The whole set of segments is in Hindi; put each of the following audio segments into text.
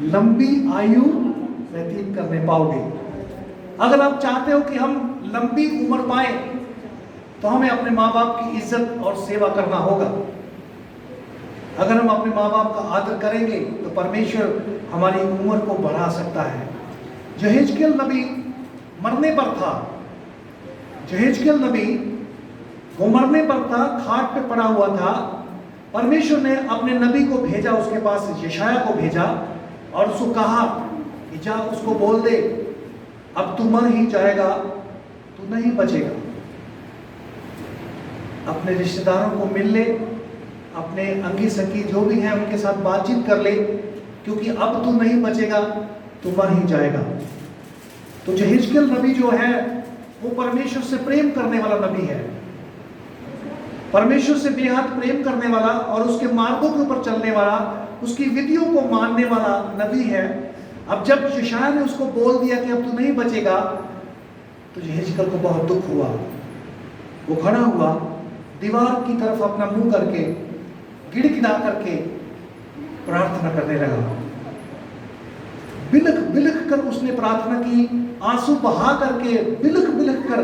लंबी आयु व्यतीत करने पाओगे। अगर आप चाहते हो कि हम लंबी उम्र पाए तो हमें अपने माँ बाप की इज्जत और सेवा करना होगा। अगर हम अपने माँ बाप का आदर करेंगे तो परमेश्वर हमारी उम्र को बढ़ा सकता है। यहेजकेल नबी मरने पर था, यहेजकेल नबी वो मरने पर था, खाट पे पड़ा हुआ था। परमेश्वर ने अपने नबी को भेजा, उसके पास यशायाह को भेजा और उसको कहा कि जा उसको बोल दे अब तू मर ही जाएगा, तू नहीं बचेगा। अपने रिश्तेदारों को मिल ले, अपने अंगी संगी जो भी हैं उनके साथ बातचीत कर ले, क्योंकि अब तू नहीं बचेगा, तू मर ही जाएगा। तो यहेजकेल नबी जो है वो परमेश्वर से प्रेम करने वाला नबी है, परमेश्वर से बेहद प्रेम करने वाला और उसके मार्गों के ऊपर चलने वाला, उसकी विधियों को मानने वाला नबी है। अब जब यशायाह ने उसको बोल दिया कि अब तू नहीं बचेगा, तो यहेजकेल को बहुत दुख हुआ। वो खड़ा हुआ, दीवार की तरफ अपना मुंह करके गिड़गिड़ा करके प्रार्थना करने लगा। बिलख बिलख कर उसने प्रार्थना की, आंसू बहा करके बिलख बिलख कर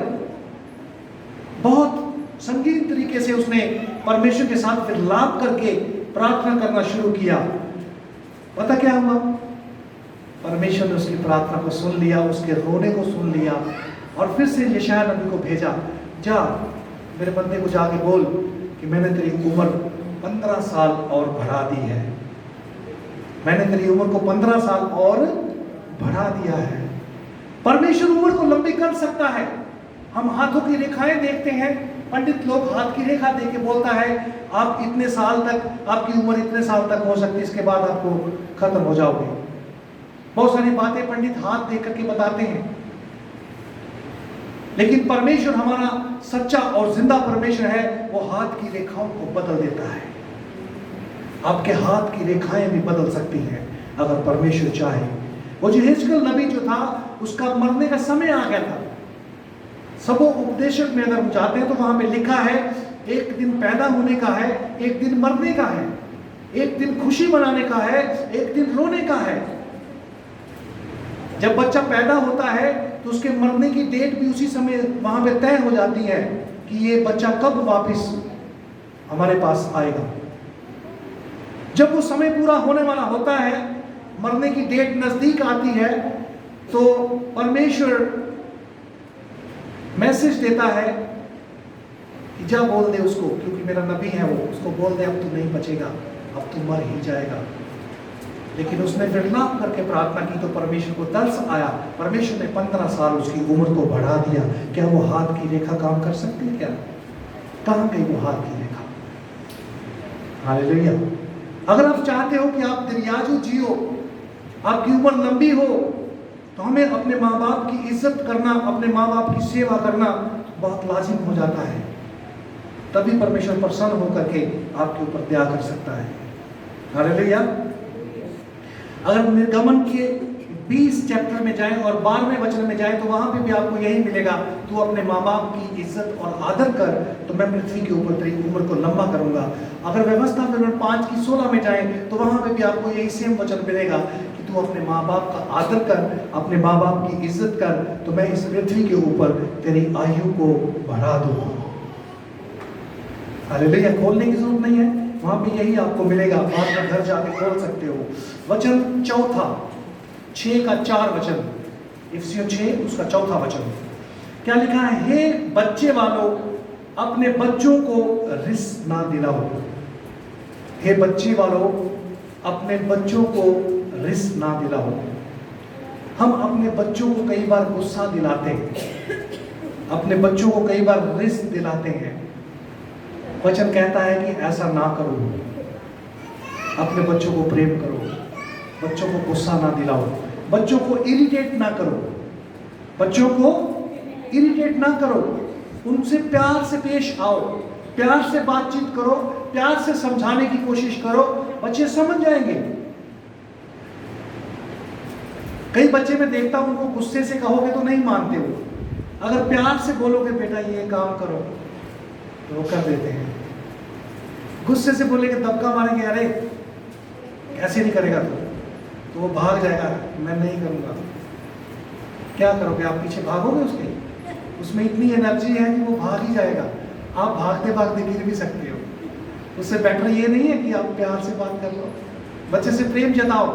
बहुत संगीन तरीके से उसने परमेश्वर के साथ विलाप करके प्रार्थना करना शुरू किया। पता क्या हुआ? परमेश्वर ने उसकी प्रार्थना को सुन लिया, उसके रोने को सुन लिया और फिर से यशायाह नबी को भेजा, जा मेरे बंदे को जाके बोल कि मैंने तेरी उम्र 15 साल और बढ़ा दी है, मैंने तेरी उम्र को 15 साल और बढ़ा दिया है। परमेश्वर उम्र को लंबी कर सकता है। हम हाथों की रेखाएं देखते हैं, पंडित लोग हाथ की रेखा देख के बोलता है आप इतने साल तक, आपकी उम्र इतने साल तक हो सकती है, इसके बाद आपको खत्म हो जाओगे। बहुत सारी बातें पंडित हाथ देख करके बताते हैं, लेकिन परमेश्वर हमारा सच्चा और जिंदा परमेश्वर है, वो हाथ की रेखाओं को बदल देता है। आपके हाथ की रेखाएं भी बदल सकती हैं अगर परमेश्वर चाहे। वो यहेजकेल नबी जो था उसका मरने का समय आ गया था। सबो उपदेशक में अगर हम जाते हैं तो वहां पे लिखा है एक दिन पैदा होने का है, एक दिन मरने का है, एक दिन खुशी मनाने का है, एक दिन रोने का है। जब बच्चा पैदा होता है तो उसके मरने की डेट भी उसी समय वहां पे तय हो जाती है कि ये बच्चा कब वापस हमारे पास आएगा। जब वो समय पूरा होने वाला होता है, मरने की डेट नजदीक आती है, तो परमेश्वर मैसेज देता है कि जा बोल दे उसको, क्योंकि मेरा नबी है वो, उसको बोल दे अब तू नहीं बचेगा, अब तू मर ही जाएगा। लेकिन उसने विलाप करके प्रार्थना की तो परमेश्वर को तरस आया, परमेश्वर ने 15 साल उसकी उम्र को बढ़ा दिया। क्या वो हाथ की रेखा काम कर सकती है? क्या कहां गई वो हाथ की रेखा? हालेलुया। अगर आप चाहते हो कि आप दरियाजू जियो, आपकी उम्र लंबी हो, तो हमें अपने माँ बाप की इज्जत करना, अपने माँ बाप की सेवा करना बहुत लाजिम हो जाता है। तभी परमेश्वर प्रसन्न होकर के आपके ऊपर दया कर सकता है। हालेलुया। अगर निर्गमन के 20 चैप्टर में जाएं और 12वें वचन में जाएं तो वहां पे भी आपको यही मिलेगा, तू अपने माँ बाप की इज्जत और आदर कर तो मैं पृथ्वी के ऊपर तेरी उम्र को लंबा करूंगा। अगर व्यवस्था विवरण 5 की 16 में जाएं तो वहां पे भी आपको यही सेम वचन मिलेगा कि तू अपने माँ बाप का आदर कर, अपने माँ बाप की इज्जत कर तो मैं इस पृथ्वी के ऊपर तेरी आयु को बढ़ा दूंगा। हालेलुया। खोलने की जरूरत नहीं है, वहां पे यही आपको मिलेगा, बाद में घर जाके खोल सकते हो। वचन चौथा 6 का 4 वचन, इफिसियों 6 उसका चौथा वचन क्या लिखा है? हे बच्चे वालों अपने बच्चों को रिस ना दिलाओ। हे बच्चे वालों अपने बच्चों को रिस ना दिलाओ। हम अपने बच्चों को कई बार गुस्सा दिलाते हैं, अपने बच्चों को कई बार रिस दिलाते हैं। वचन कहता है कि ऐसा ना करो, अपने बच्चों को प्रेम करो, बच्चों को गुस्सा ना दिलाओ, बच्चों को इरिटेट ना करो, बच्चों को इरिटेट ना करो, उनसे प्यार से पेश आओ, प्यार से बातचीत करो, प्यार से समझाने की कोशिश करो, बच्चे समझ जाएंगे। कई बच्चे मैं देखता हूं उनको गुस्से से कहोगे तो नहीं मानते हो, अगर प्यार से बोलोगे बेटा ये काम करो तो वो कर देते हैं। गुस्से से बोलेंगे, दबका मारेंगे, अरे ऐसे नहीं करेगा तो तो वो भाग जाएगा, मैं नहीं करूँगा। क्या करोगे आप? पीछे भागोगे उसके? उसमें इतनी एनर्जी है कि वो भाग ही जाएगा। आप भागते भागते गिर भी सकते हो। उससे बेटर ये नहीं है कि आप प्यार से बात कर लो, बच्चे से प्रेम जताओ।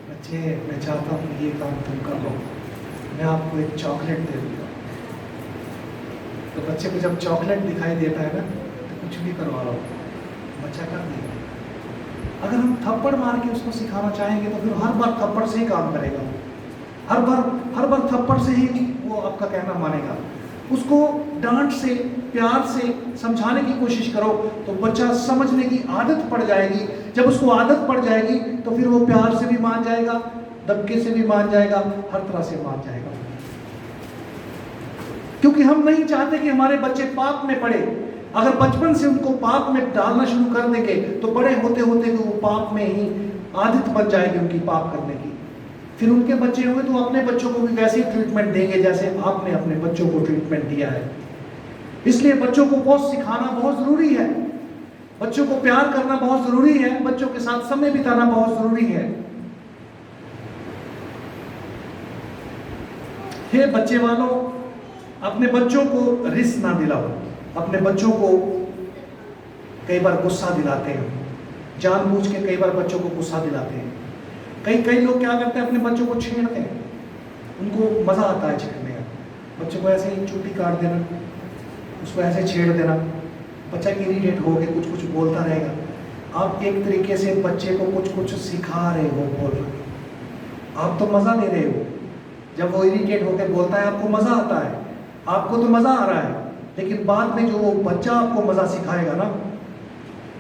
बच्चे, मैं चाहता हूँ कि ये काम तुम कर लो, मैं आपको एक चॉकलेट दे दूँगा। तो बच्चे को जब चॉकलेट दिखाई देता है ना, तो कुछ भी करवा लो, बच्चा कर देगा। अगर हम थप्पड़ मार के उसको सिखाना चाहेंगे तो फिर हर बार थप्पड़ से ही काम करेगा। हर बार थप्पड़ से ही वो आपका कहना मानेगा। उसको डांट से, प्यार से समझाने की कोशिश करो तो बच्चा समझने की आदत पड़ जाएगी। जब उसको आदत पड़ जाएगी तो फिर वो प्यार से भी मान जाएगा, दबके से भी मान जाएगा, हर तरह से मान जाएगा। क्योंकि हम नहीं चाहते कि हमारे बच्चे पाप में पड़े। अगर बचपन से उनको पाप में डालना शुरू कर देंगे तो बड़े होते होते वो पाप में ही आदत बन जाएगी उनकी पाप करने की। फिर उनके बच्चे होंगे तो अपने बच्चों को भी वैसे ही ट्रीटमेंट देंगे जैसे आपने अपने बच्चों को ट्रीटमेंट दिया है। इसलिए बच्चों को बहुत सिखाना बहुत जरूरी है, बच्चों को प्यार करना बहुत जरूरी है, बच्चों के साथ समय बिताना बहुत जरूरी है। हे बच्चे वालों, अपने बच्चों को रिस्क ना दिलाओ। अपने बच्चों को कई बार गुस्सा दिलाते हैं, जानबूझ के कई बार बच्चों को गुस्सा दिलाते हैं। कई लोग क्या करते हैं, अपने बच्चों को छेड़ते हैं, उनको मज़ा आता है छेड़ने का। बच्चों को ऐसे ही चूटी काट देना, उसको ऐसे छेड़ देना, बच्चा इरिटेट हो के कुछ कुछ बोलता रहेगा। आप एक तरीके से बच्चे को कुछ कुछ सिखा रहे हो, बोल रहे, आप तो मज़ा दे रहे हो। जब वो इरिटेट होकर बोलता है आपको मज़ा आता है, आपको तो मज़ा आ रहा है, लेकिन बाद में जो वो बच्चा आपको मज़ा सिखाएगा ना,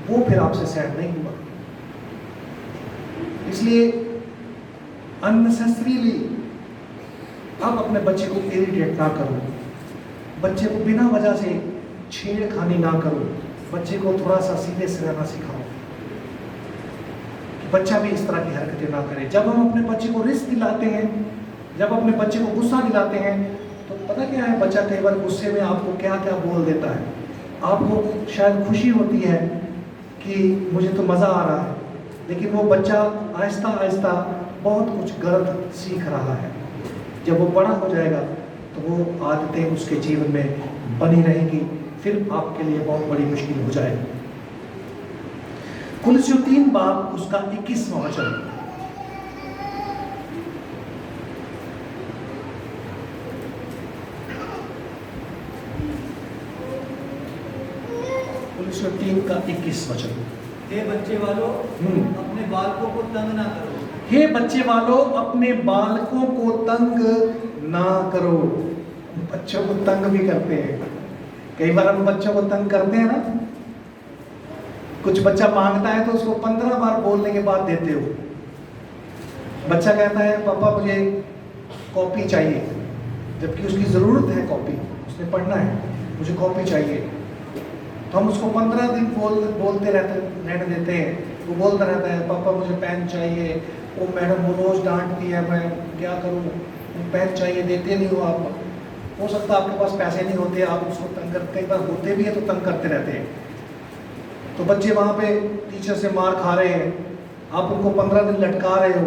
वो फिर आपसे सैड नहीं हुआ। इसलिए अननेसेसरीली आप अपने बच्चे को इरिटेट ना करो, बच्चे को बिना वजह से छेड़खानी ना करो, बच्चे को थोड़ा सा सीधे से रहना सिखाओ कि बच्चा भी इस तरह की हरकतें ना करे। जब हम अपने बच्चे को रिस्क दिलाते हैं, जब अपने बच्चे को गुस्सा दिलाते हैं, तो पता क्या है, बच्चा कई बार गुस्से में आपको क्या क्या बोल देता है। आपको शायद खुशी होती है कि मुझे तो मज़ा आ रहा है, लेकिन वो बच्चा आहिस्ता आहिस्ता बहुत कुछ गलत सीख रहा है। जब वो बड़ा हो जाएगा तो वो आदतें उसके जीवन में बनी रहेंगी, फिर आपके लिए बहुत बड़ी मुश्किल हो जाएगी। कुलस्यों 3 बाब उसका 21वां वचन। कुलस्यों 3 का 21 वचन। हे बच्चे वालों, अपने बालकों को तंग ना करो। हे बच्चे वालों, अपने बालकों को तंग ना करो। बच्चों को तंग भी करते हैं। कई बार हम बच्चों को तंग करते हैं ना। कुछ बच्चा मांगता है तो उसको 15 बार बोलने के बाद देते हो। बच्चा कहता है पापा मुझे कॉपी चाहिए, जबकि उसकी ज़रूरत है कॉपी, उसने पढ़ना है, मुझे कॉपी चाहिए। तो हम उसको 15 दिन बोलते रहने देते हैं। वो बोलता रहता है पापा मुझे पेन चाहिए, वो मैडम वो रोज़ डांटती है, मैं क्या करूँ, पेन चाहिए, देते नहीं हो आप। हो सकता है आपके पास पैसे नहीं होते, आप उसको तंग करते, कई बार होते भी है तो तंग करते रहते हैं। तो बच्चे वहाँ पे टीचर से मार खा रहे हैं, आप उनको 15 दिन लटका रहे हो,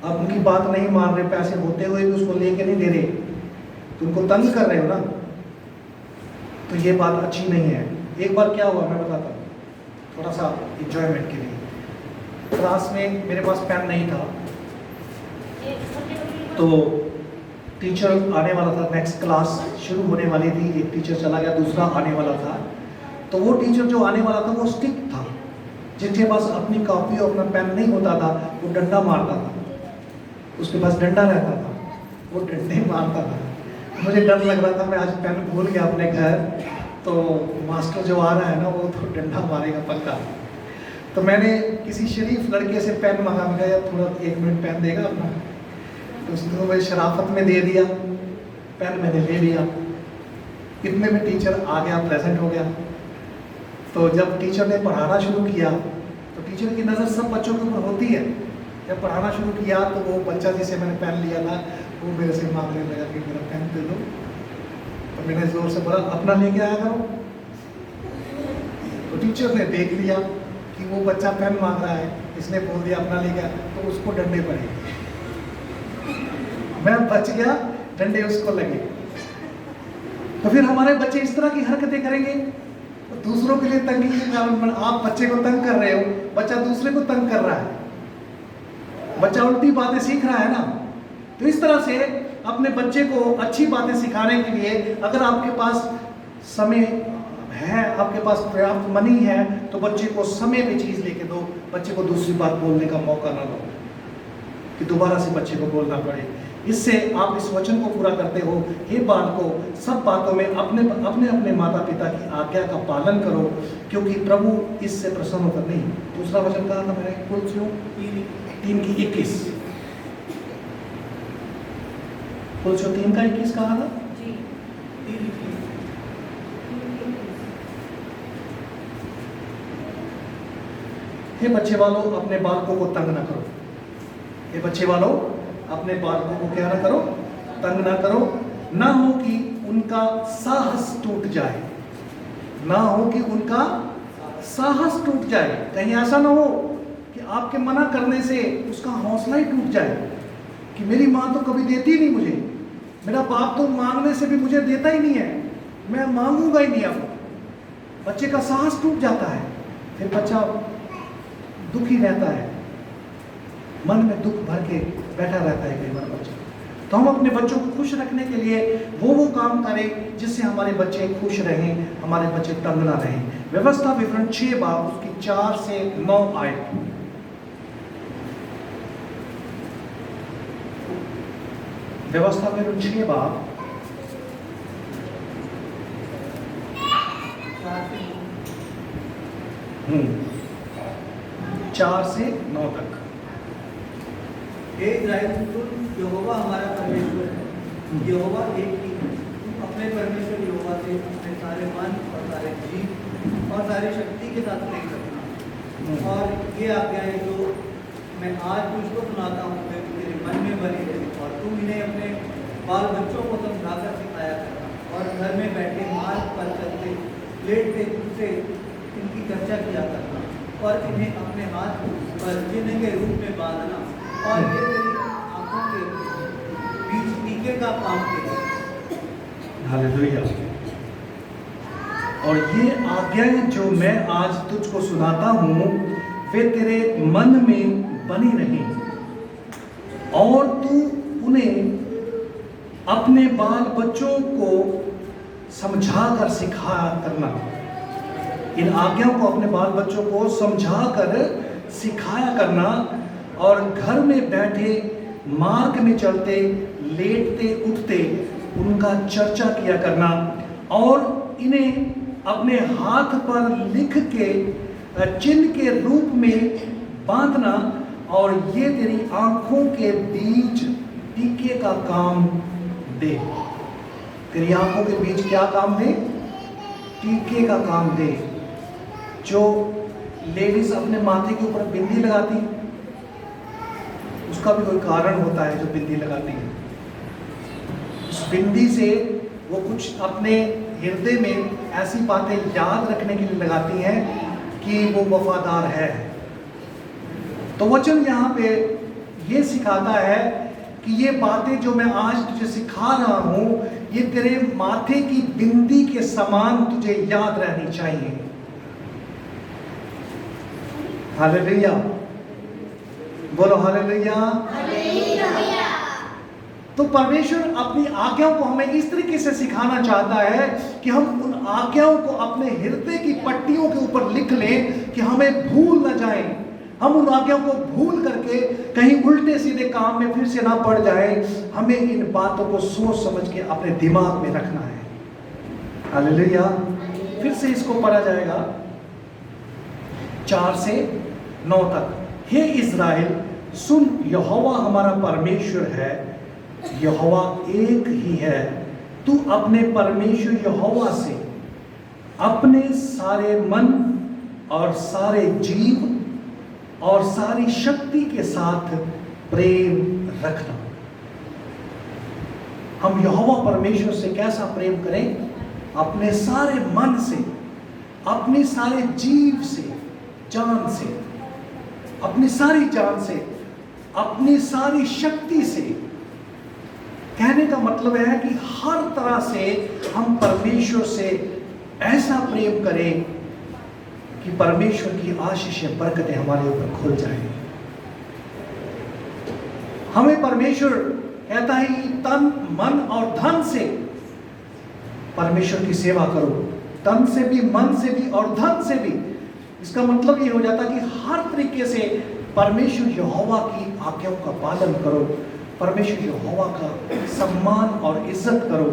आप उनकी बात नहीं मान रहे, पैसे होते हुए भी उसको लेके नहीं दे रहे, तो उनको तंग कर रहे हो ना। तो ये बात अच्छी नहीं है। एक बार क्या हुआ मैं बताता हूँ, थोड़ा सा इंजॉयमेंट के लिए। क्लास में मेरे पास पेन नहीं था, तो टीचर आने वाला था, नेक्स्ट क्लास शुरू होने वाली थी, एक टीचर चला गया, दूसरा आने वाला था। तो वो टीचर जो आने वाला था वो स्टिक था, जिनके पास अपनी कॉपी और अपना पेन नहीं होता था वो डंडा मारता था, उसके पास डंडा रहता था, वो डंडे मारता था। मुझे डर लग रहा था मैं आज पेन भूल गया अपने घर, तो मास्टर जो आ रहा है ना वो तो डंडा मारेगा पक्का। तो मैंने किसी शरीफ लड़के से पेन मांगा, मैं कहा यार थोड़ा 1 मिनट पेन देगा अपना, तो उसने तो मुझे शराफत में दे दिया, पेन मैंने ले लिया। इतने में टीचर आ गया, प्रेजेंट हो गया। तो जब टीचर ने पढ़ाना शुरू किया तो टीचर की नज़र सब बच्चों के ऊपर होती है। जब पढ़ाना शुरू किया तो वो बच्चा जिसे मैंने पेन लिया था वो मेरे से मांगने लगा कि मेरा पेन दे दो। तो मैंने ज़ोर से बोला अपना लेके आया करो। तो टीचर ने देख लिया कि वो बच्चा पेन मांग रहा है, इसने बोल दिया अपना ले गया, तो उसको डंडे पड़े। मैं बच गया, डंडे उसको लगे। तो फिर हमारे बच्चे इस तरह की हरकतें करेंगे, तो दूसरों के लिए तंगी के कारण आप बच्चे को तंग कर रहे हो, बच्चा दूसरे को तंग कर रहा है, बच्चा उल्टी बातें सीख रहा है ना। तो इस तरह से अपने बच्चे को अच्छी बातें सिखाने के लिए अगर आपके पास समय है, आपके पास पर्याप्त मनी है, तो बच्चे को समय पे चीज़ लेके दो, बच्चे को दूसरी बात बोलने का मौका ना दो कि दोबारा से बच्चे को बोलना पड़े। इससे आप इस वचन को पूरा करते हो, हे बालकों, सब बातों में अपने अपने अपने माता पिता की आज्ञा का पालन करो, क्योंकि प्रभु इससे प्रसन्न होकर नहीं। दूसरा वचन कहा था मैंने, कुलसियों 3:21, कुलसियों 3:21 कहा था। हे बच्चे वालों, अपने बालकों को तंग ना करो। हे बच्चे वालों, अपने बालकों को क्या ना करो, तंग ना करो, ना हो कि उनका साहस टूट जाए, ना हो कि उनका साहस टूट जाए। कहीं ऐसा ना हो कि आपके मना करने से उसका हौसला ही टूट जाए कि मेरी माँ तो कभी देती नहीं मुझे, मेरा बाप तो मांगने से भी मुझे देता ही नहीं है, मैं मांगूंगा ही नहीं। अब बच्चे का साहस टूट जाता है, फिर बच्चा दुखी रहता है, मन में दुख भर के बैठा रहता है कई बार बच्चा। तो हम अपने बच्चों को खुश रखने के लिए वो काम करें जिससे हमारे बच्चे खुश रहें, हमारे बच्चे तंग ना रहें। व्यवस्था विवरण 6 बाब उसकी 4 से 9 आयत। व्यवस्था विवरण 6 बाब 4 से 9 तक। हे इस्राएल, यहोवा हमारा परमेश्वर है, यहोवा एक ही है। तुम अपने परमेश्वर यहोवा से अपने सारे मन और सारे जीव और सारी शक्ति के साथ प्रेम करना। और ये आज्ञाएं जो मैं आज तुझको सुनाता हूँ, वे तेरे मन में बनी रहे, और तुम इन्हें अपने बाल बच्चों को समझाकर सिखाया करना। और घर में बैठे मार्ग पर चलते लेटते उठते इनकी चर्चा किया करना, और इन्हें अपने हाथ पर चिन्ह के रूप में बांधना, और ये तेरी आंखों के बीच टीके का काम करेगा। हालेलुया। और ये आज्ञाएं जो मैं आज तुझको सुनाता हूँ, वे तेरे मन में बनी रहें, और तू उन्हें अपने बाल बच्चों को समझा कर सिखाया करना। इन आज्ञाओं को अपने बाल बच्चों को समझा कर सिखाया करना, और घर में बैठे मार्ग में चलते लेटते उठते उनका चर्चा किया करना, और इन्हें अपने हाथ पर लिख के चिन्ह के रूप में बांधना, और ये तेरी आंखों के बीच टीके का काम दे। तेरी आंखों के बीच क्या काम दे? टीके का काम दे। जो लेडीज अपने माथे के ऊपर बिंदी लगाती, उसका भी कोई कारण होता है जो बिंदी लगाती है। उस बिंदी से वो कुछ अपने हृदय में ऐसी बातें याद रखने के लिए लगाती हैं कि वो वफादार है। तो वचन यहाँ पे ये सिखाता है कि ये बातें जो मैं आज तुझे सिखा रहा हूँ, ये तेरे माथे की बिंदी के समान तुझे याद रहनी चाहिए। हालेलुया, बोलो हालेलुया। तो परमेश्वर अपनी आज्ञाओं को हमें इस तरीके से सिखाना चाहता है कि हम उन आज्ञाओं को अपने हृदय की पट्टियों के ऊपर लिख लें कि हमें भूल न जाए। हम उन आज्ञाओं को भूल करके कहीं उल्टे सीधे काम में फिर से ना पड़ जाए। हमें इन बातों को सोच समझ के अपने दिमाग में रखना है। हालेलुया। फिर से इसको पढ़ा जाएगा 4 से 9 तक। हे इज़राइल, सुन, यहोवा हमारा परमेश्वर है, यहोवा एक ही है। तू अपने परमेश्वर यहोवा से अपने सारे मन और सारे जीव और सारी शक्ति के साथ प्रेम रखना। हम यहोवा परमेश्वर से कैसा प्रेम करें? अपने सारे मन से, अपने सारे जीव से, जान से, अपनी सारी जान से, अपनी सारी शक्ति से। कहने का मतलब है कि हर तरह से हम परमेश्वर से ऐसा प्रेम करें कि परमेश्वर की आशीषें, बरकतें हमारे ऊपर खुल जाएं। हमें परमेश्वर कहता है कि तन, मन और धन से परमेश्वर की सेवा करो। तन से भी, मन से भी और धन से भी। इसका मतलब ये हो जाता कि हर तरीके से परमेश्वर यहोवा की आज्ञाओं का पालन करो, परमेश्वर यहोवा का सम्मान और इज्जत करो।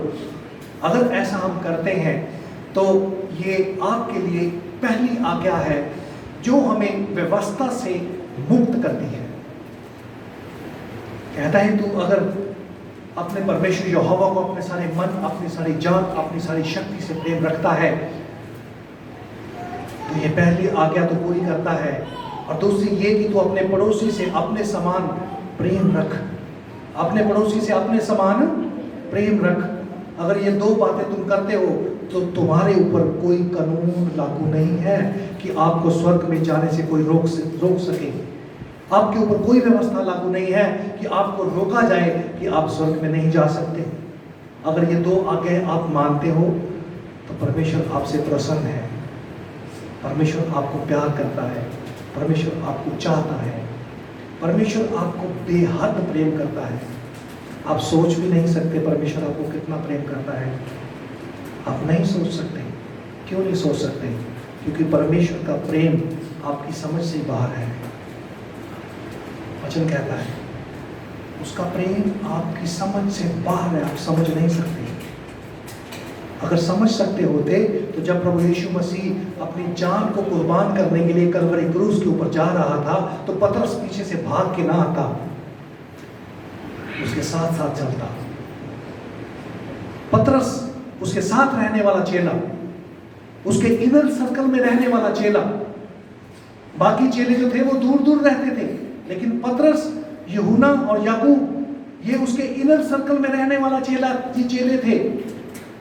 अगर ऐसा हम करते हैं तो ये आपके लिए पहली आज्ञा है जो हमें व्यवस्था से मुक्त करती है। कहता है तू अगर अपने परमेश्वर यहोवा को अपने सारे मन, अपनी सारी जान, अपनी सारी शक्ति से प्रेम रखता है तो ये पहली आज्ञा तो पूरी करता है। और दूसरी ये कि तू अपने पड़ोसी से अपने समान प्रेम रख, अपने पड़ोसी से अपने समान प्रेम रख। अगर ये दो बातें तुम करते हो तो तुम्हारे ऊपर कोई कानून लागू नहीं है कि आपको स्वर्ग में जाने से कोई रोक सके। आपके ऊपर कोई व्यवस्था लागू नहीं है कि आपको रोका जाए कि आप स्वर्ग में नहीं जा सकते। अगर ये दो आज्ञाएं आप मानते हो तो परमेश्वर आपसे प्रसन्न है, परमेश्वर आपको प्यार करता है, परमेश्वर आपको चाहता है, परमेश्वर आपको बेहद प्रेम करता है। आप सोच भी नहीं सकते परमेश्वर आपको कितना प्रेम करता है। आप नहीं सोच सकते। क्यों नहीं सोच सकते? क्योंकि परमेश्वर का प्रेम आपकी समझ से बाहर है। वचन कहता है उसका प्रेम आपकी समझ से बाहर है, आप समझ नहीं सकते। अगर समझ सकते होते तो जब प्रभु यीशु मसीह अपनी जान को कुर्बान करने के लिए कलवरी क्रूस के ऊपर जा रहा था तो पतरस पीछे से भाग के ना आता, उसके साथ साथ चलता। पतरस उसके साथ रहने वाला चेला, उसके इनर सर्कल में रहने वाला चेला। बाकी चेले जो थे वो दूर दूर रहते थे, लेकिन पतरस, यूहन्ना और याकूब ये उसके इनर सर्कल में रहने वाला चेले थे।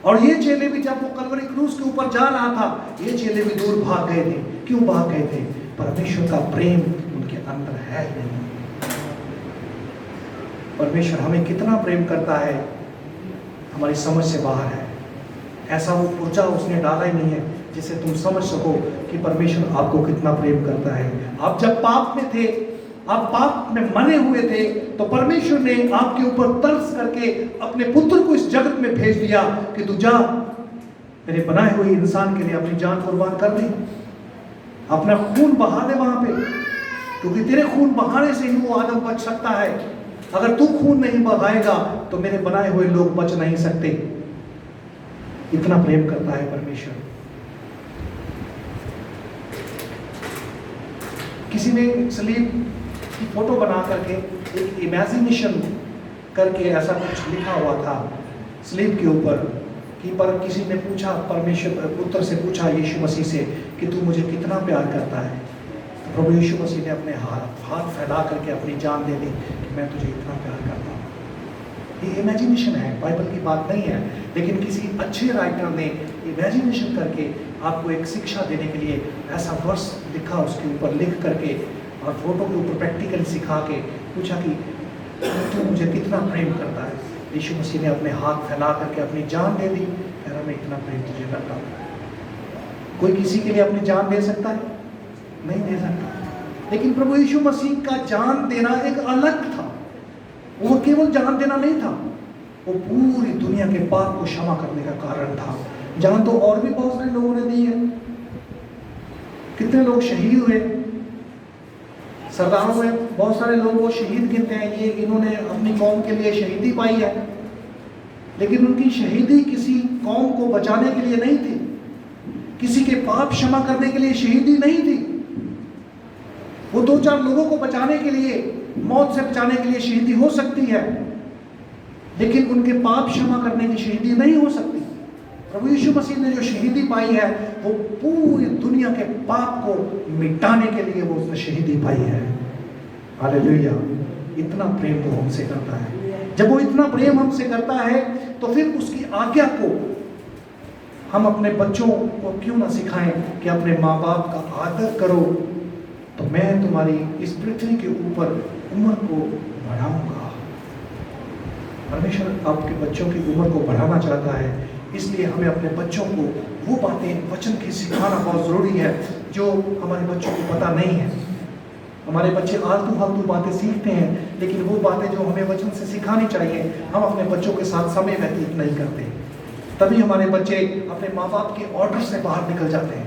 और ये चेले भी जब वो कलवरी क्रूस के ऊपर जा रहा था, ये चेले भी दूर भाग गए थे। क्यों भाग गए थे? परमेश्वर का प्रेम उनके अंदर है नहीं। परमेश्वर हमें कितना प्रेम करता है हमारी समझ से बाहर है। ऐसा वो ऊर्जा उसने डाला ही नहीं है जिसे तुम समझ सको कि परमेश्वर आपको कितना प्रेम करता है। आप जब पाप में थे, आप पाप में मरे हुए थे, तो परमेश्वर ने आपके ऊपर तरस करके अपने पुत्र को इस जगत में भेज दिया कि तू जा मेरे बनाए हुए इंसान के लिए अपनी जान कुर्बान कर दे, अपना खून बहा दे वहां पे, क्योंकि तेरे खून बहाने से ही वो आदम बच सकता है। अगर तू खून नहीं बहाएगा तो मेरे बनाए हुए लोग बच नहीं सकते। इतना प्रेम करता है परमेश्वर। किसी ने सलीब की फोटो बना करके एक इमेजिनेशन करके ऐसा कुछ लिखा हुआ था सलीब के ऊपर कि पर किसी ने पूछा, परमेश्वर पुत्र से पूछा यीशु मसीह से कि तू मुझे कितना प्यार करता है। तो प्रभु यीशु मसीह ने अपने हाथ फैला करके अपनी जान दे दी कि मैं तुझे इतना प्यार करता हूँ। ये इमेजिनेशन है, बाइबल की बात नहीं है, लेकिन किसी अच्छे राइटर ने इमेजिनेशन करके आपको एक शिक्षा देने के लिए ऐसा वर्स लिखा, उसके ऊपर लिख करके और फोटो के ऊपर प्रैक्टिकली सिखा के पूछा कि तू मुझे कितना प्रेम करता है। यीशु मसीह ने अपने हाथ फैला करके अपनी जान दे दी, कह रहा मैं इतना प्रेम तुझे करता हूँ। कोई किसी के लिए अपनी जान दे सकता है? नहीं दे सकता। लेकिन प्रभु यीशु मसीह का जान देना एक अलग था। वो केवल जान देना नहीं था, वो पूरी दुनिया के पाप को क्षमा करने का कारण था। जान तो और भी बहुत सारे लोगों ने दी है। कितने लोग शहीद हुए, सरदारों में बहुत सारे लोग वो शहीद गिनते हैं, ये इन्होंने अपनी कौम के लिए शहीदी पाई है, लेकिन उनकी शहीदी किसी कौम को बचाने के लिए नहीं थी, किसी के पाप क्षमा करने के लिए शहीदी नहीं थी। वो 2-4 लोगों को बचाने के लिए, मौत से बचाने के लिए शहीदी हो सकती है, लेकिन उनके पाप क्षमा करने की शहीदी नहीं हो सकती। प्रभु यीशु मसीह ने जो शहीदी पाई है वो पूरी दुनिया के पाप को मिटाने के लिए वो उसने शहीदी पाई है। हालेलुया। इतना प्रेम वो हमसे करता है। जब वो इतना प्रेम हमसे करता है तो फिर उसकी आज्ञा को हम अपने बच्चों को क्यों ना सिखाएं कि अपने माँ बाप का आदर करो, तो मैं तुम्हारी इस पृथ्वी के ऊपर उम्र को बढ़ाऊंगा। परमेश्वर आपके बच्चों की उम्र को बढ़ाना चाहता है, इसलिए हमें अपने बच्चों को वो बातें वचन की सिखाना बहुत ज़रूरी है जो हमारे बच्चों को पता नहीं है। हमारे बच्चे आलतू फालतू बातें सीखते हैं, लेकिन वो बातें जो हमें वचन से सिखानी चाहिए हम अपने बच्चों के साथ समय व्यतीत नहीं करते। तभी हमारे बच्चे अपने माँ बाप के ऑर्डर से बाहर निकल जाते हैं।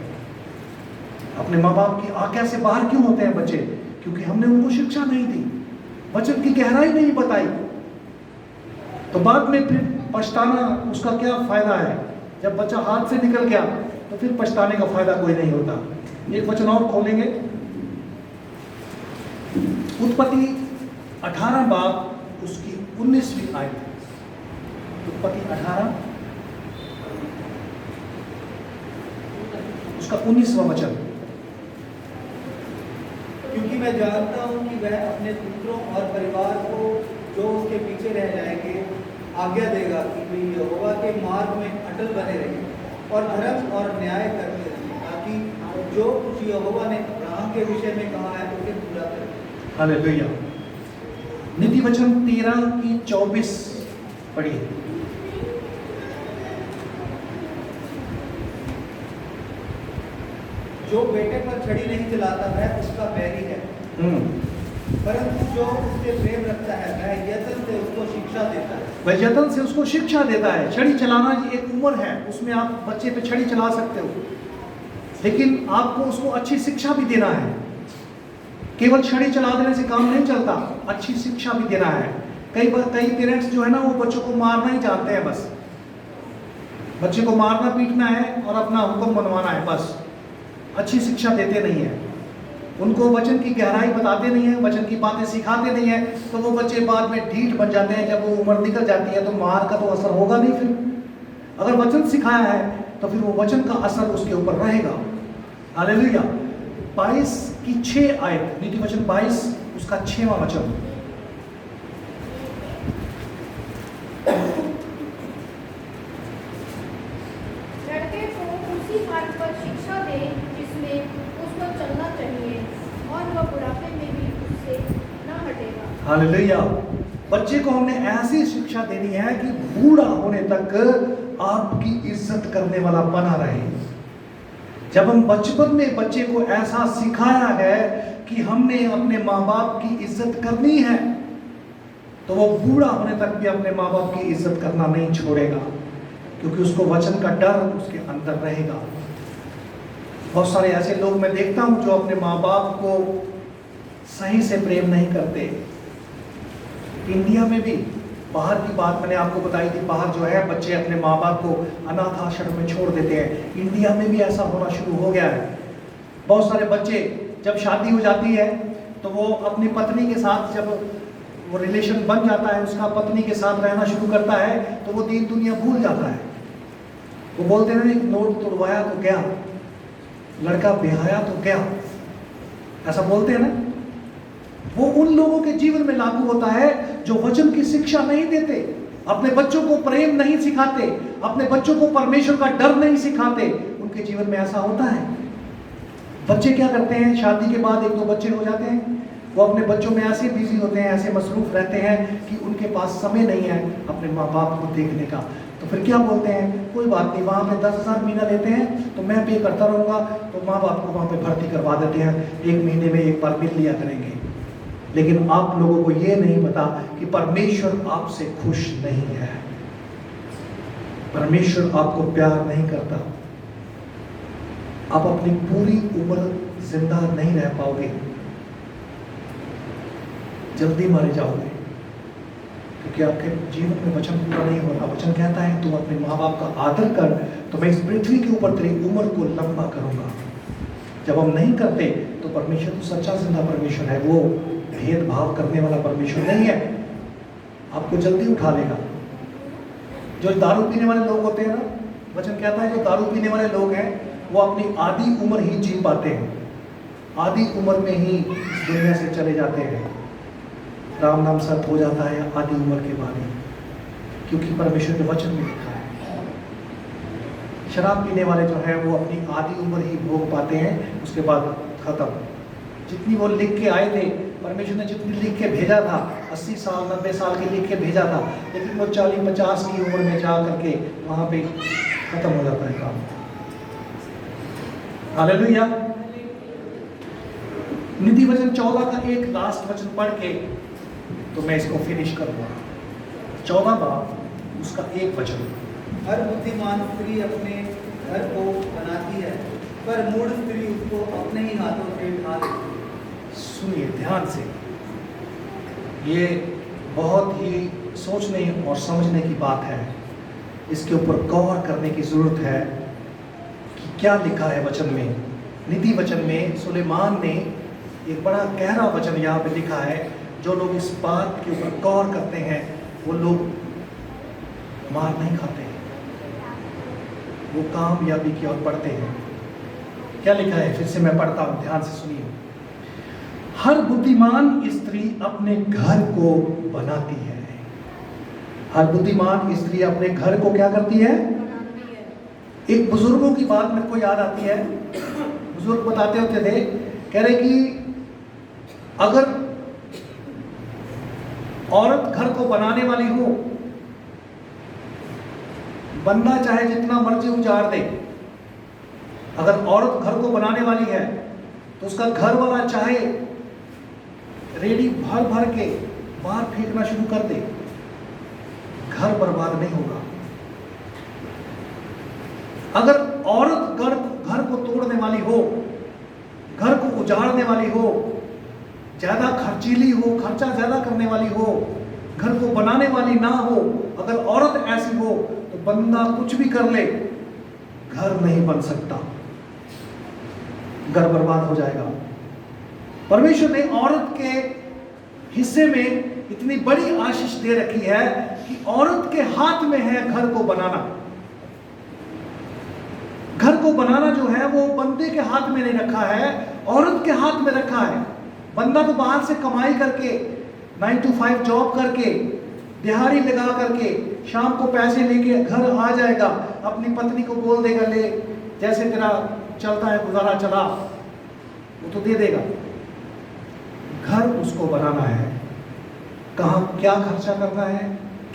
अपने माँ बाप की आज्ञा से बाहर क्यों होते हैं बच्चे? क्योंकि हमने उनको शिक्षा नहीं दी, वचन की गहराई नहीं बताई। तो बाद में फिर पछताना, उसका क्या फायदा है? जब बच्चा हाथ से निकल गया तो फिर पछताने का फायदा कोई नहीं होता। एक वचन और खोलेंगे, उत्पत्ति 18 बाब उसकी 19वीं आयत। उत्पत्ति 18 उसका 19वां वचन। क्योंकि मैं जानता हूँ कि वह अपने पुत्रों और परिवार को जो उसके पीछे रह जाएंगे आज्ञा देगा कि वे यहोवा के मार्ग में अटल बने रहें और धर्म और न्याय करते रहें, ताकि जो कुछ यहोवा ने अब्राहम के विषय में कहा है उसे पूरा करें। हालेलुया। नीति वचन 13:24 पढ़िए। जो बेटे पर छड़ी नहीं चलाता वह उसका बैरी है, परंतु जो उससे प्रेम रखता है वह यत्न से उसको शिक्षा देता है। वह यत्न से उसको शिक्षा देता है। छड़ी चलाना एक उम्र है, उसमें आप बच्चे पे छड़ी चला सकते हो, लेकिन आपको उसको अच्छी शिक्षा भी देना है। केवल छड़ी चला देने से काम नहीं चलता, अच्छी शिक्षा भी देना है। कई पेरेंट्स जो है ना, वो बच्चों को मारना ही चाहते हैं, बस बच्चे को मारना पीटना है और अपना हुक्म मनवाना है, बस अच्छी शिक्षा देते नहीं है। उनको वचन की गहराई बताते नहीं है, वचन की बातें सिखाते नहीं है, तो वो बच्चे बाद में ढीठ बन जाते हैं। जब वो उम्र निकल जाती है तो मार का तो असर होगा नहीं। फिर अगर वचन सिखाया है तो फिर वो वचन का असर उसके ऊपर रहेगा। हालेलुया। 22 की 6 आयत, नीति वचन 22 उसका 6वां वचन। लड़के को उसी मार्ग पर शिक्षा दे जिसमें उसको चलना चाहिए, और वह बुढ़ापे में भी उससे न हटेगा। हालेलुया। बच्चे को हमने ऐसी शिक्षा देनी है कि बूढ़ा होने तक आपकी इज्जत करने वाला बना रहे। जब हम बचपन में बच्चे को ऐसा सिखाया है कि हमने अपने माँ बाप की इज्जत करनी है, तो वो बूढ़ा होने तक भी अपने माँ बाप की इज्जत करना नहीं छोड़ेगा, क्योंकि उसको वचन का डर उसके अंदर रहेगा। बहुत सारे ऐसे लोग मैं देखता हूं जो अपने माँ बाप को सही से प्रेम नहीं करते। इंडिया में भी, बाहर की बात मैंने आपको बताई थी, बाहर जो है बच्चे अपने माँ बाप को अनाथ आश्रम में छोड़ देते हैं। इंडिया में भी ऐसा होना शुरू हो गया है। बहुत सारे बच्चे जब शादी हो जाती है तो वो अपनी पत्नी के साथ, जब वो रिलेशन बन जाता है, उसका पत्नी के साथ रहना शुरू करता है, तो वो दीन दुनिया भूल जाता है। वो बोलते हैं ना, नोट तोड़वाया तो गया, लड़का ब्याया तो गया, ऐसा बोलते हैं ना। वो उन लोगों के जीवन में लागू होता है जो वचन की शिक्षा नहीं देते, अपने बच्चों को प्रेम नहीं सिखाते, अपने बच्चों को परमेश्वर का डर नहीं सिखाते। उनके जीवन में ऐसा होता है। बच्चे क्या करते हैं, शादी के बाद 1-2 बच्चे हो जाते हैं, वो अपने बच्चों में ऐसे बिजी होते हैं, ऐसे मसरूफ रहते हैं कि उनके पास समय नहीं है अपने माँ बाप को देखने का। तो फिर क्या बोलते हैं, कोई बात नहीं, वहाँ पे 10,000 महीना लेते हैं तो मैं पे करता रहूँगा, तो माँ बाप को वहाँ पे भर्ती करवा देते हैं, 1 महीने में 1 बार मिल लिया करेंगे। लेकिन आप लोगों को ये नहीं पता कि परमेश्वर आपसे खुश नहीं है, परमेश्वर आपको प्यार नहीं करता। आप अपनी पूरी उम्र जिंदा नहीं रह पाओगे, जल्दी मारे जाओगे, क्योंकि आपके जीवन में वचन पूरा नहीं हो रहा। वचन कहता है तुम अपने माँ बाप का आदर कर तो मैं इस पृथ्वी के ऊपर तेरी उम्र को लंबा करूंगा। जब हम नहीं करते तो परमेश्वर तो सच्चा जिंदा परमेश्वर है, वो भेदभाव करने वाला परमेश्वर नहीं है, आपको जल्दी उठा लेगा। जो दारू पीने वाले लोग होते हैं ना, वचन कहता है जो दारू पीने वाले लोग हैं वो अपनी आधी उम्र ही जी पाते हैं, आधी उम्र में ही दुनिया से चले जाते हैं। राम नाम सत्य हो जाता है आधी उम्र के बाद ही, क्योंकि परमेश्वर के वचन में लिखा है। शराब पीने वाले जो हैं वो अपनी आधी उम्र ही भोग पाते हैं, उसके बाद खत्म। जितनी वो लिख के आए थे, परमेश्वर ने जितनी लिख के भेजा था, 80 साल 90 साल के लिख के भेजा था, लेकिन वो 40-50 की उम्र में जा करके वहाँ पे खत्म हो जाता है काम। हालेलुया। नीति वचन 14 का एक लास्ट वचन पढ़ के तो मैं इसको फिनिश करूँगा। 14 बाब उसका एक वचन। हर बुद्धिमान स्त्री अपने घर को बनाती है, पर मूढ़ स्त्री उसको अपने ही हाथों से ढा लेती है। सुनिए ध्यान से, ये बहुत ही सोचने और समझने की बात है। इसके ऊपर गौर करने की जरूरत है कि क्या लिखा है वचन में। नीति वचन में सुलेमान ने एक बड़ा गहरा वचन यहाँ पे लिखा है। जो लोग इस बात के ऊपर गौर करते हैं वो लोग मार नहीं खाते, वो कामयाबी की ओर बढ़ते हैं। क्या लिखा है, फिर से मैं पढ़ता हूं, ध्यान से सुनिए। हर बुद्धिमान स्त्री अपने घर को बनाती है। हर बुद्धिमान स्त्री अपने घर को क्या करती है? एक बुजुर्गों की बात मेरे को याद आती है। बुजुर्ग बताते होते थे, कह रहे कि अगर औरत घर को बनाने वाली हो, बंदा चाहे जितना मर्जी उजाड़ दे, अगर औरत घर को बनाने वाली है तो उसका घर वाला चाहे रेडी भर भर के बाहर फेंकना शुरू कर दे, घर बर्बाद नहीं होगा। अगर औरत घर को तोड़ने वाली हो, घर को उजाड़ने वाली हो, ज्यादा खर्चीली हो, खर्चा ज्यादा करने वाली हो, घर को बनाने वाली ना हो, अगर औरत ऐसी हो तो बंदा कुछ भी कर ले, घर नहीं बन सकता, घर बर्बाद हो जाएगा। परमेश्वर ने औरत के हिस्से में इतनी बड़ी आशीष दे रखी है कि औरत के हाथ में है घर को बनाना। घर को बनाना जो है वो बंदे के हाथ में नहीं रखा है, औरत के हाथ में रखा है। बंदा तो बाहर से कमाई करके 9 to 5 जॉब करके दिहाड़ी लगा करके शाम को पैसे लेके घर आ जाएगा, अपनी पत्नी को बोल देगा, ले जैसे तेरा चलता है गुजारा चला, वो तो दे देगा। घर उसको बनाना है, कहाँ क्या खर्चा करना है,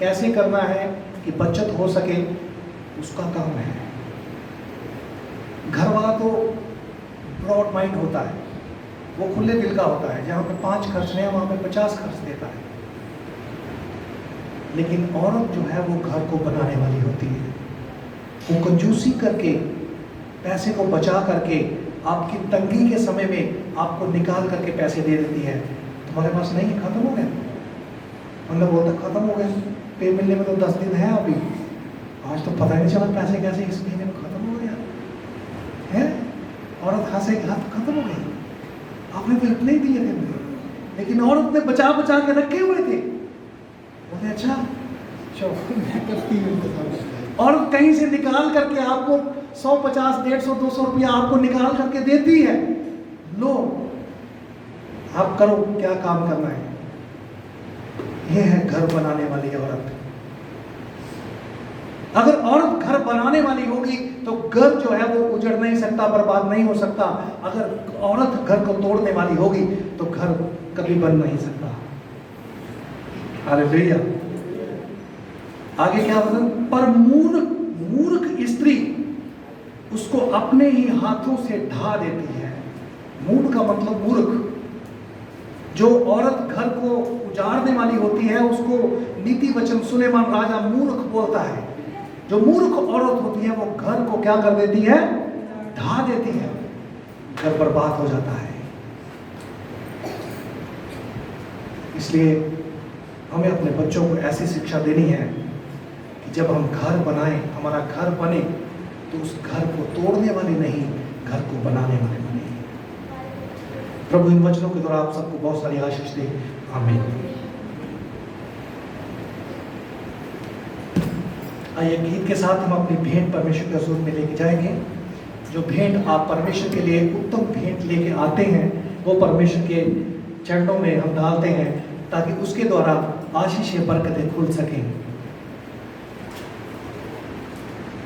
कैसे करना है कि बचत हो सके, उसका काम है। घर वाला तो ब्रॉड माइंड होता है, वो खुले दिल का होता है। जहाँ पे 5 खर्चने हैं वहाँ पे 50 खर्च देता है। लेकिन औरत जो है वो घर को बनाने वाली होती है। वो कंजूसी करके, पैसे को बचा करके, आपकी तंगी के समय में आपको निकाल करके पैसे दे देती है। तुम्हारे पास नहीं, खत्म हो गया, मतलब बोलता खत्म हो गया, पे मिलने में तो 10 दिन है अभी, आज तो पता ही नहीं चला पैसे कैसे इस महीने में खत्म हो गया है। औरत हाथ से हाथ खत्म हो गई, आपने तो इतने ही दिए थे मुझे, लेकिन औरत ने बचा बचा के रखे हुए थे। बोले अच्छा औरत कहीं से निकाल करके आपको 100, 50, 150, 200 रुपया आपको निकाल करके देती है, लो आप करो क्या काम करना है। यह है घर बनाने वाली औरत। अगर औरत घर बनाने वाली होगी तो घर जो है वो उजड़ नहीं सकता, बर्बाद नहीं हो सकता। अगर औरत घर को तोड़ने वाली होगी तो घर कभी बन नहीं सकता। हालेलुया। आगे क्या बोला? पर मूर्ख स्त्री उसको अपने ही हाथों से ढा देती है। मूर्ख का मतलब मूर्ख। जो औरत घर को उजाड़ने वाली होती है उसको नीति वचन सुलेमान राजा मूर्ख बोलता है। जो मूर्ख औरत होती है वो घर को क्या कर देती है? ढा देती है, घर बर्बाद हो जाता है। इसलिए हमें अपने बच्चों को ऐसी शिक्षा देनी है कि जब हम घर बनाएं, हमारा घर बने तो उस घर को तोड़ने वाले नहीं, घर को बनाने वाले बने। प्रभु इन वचनों के द्वारा आप सबको बहुत सारी आशीष दे। आमीन। आइए गीत के साथ हम अपनी भेंट परमेश्वर के हजूर में लेके जाएंगे। जो भेंट आप परमेश्वर के लिए उत्तम भेंट लेके आते हैं वो परमेश्वर के चरणों में हम डालते हैं ताकि उसके द्वारा आशीष बरकतें खुल सकें।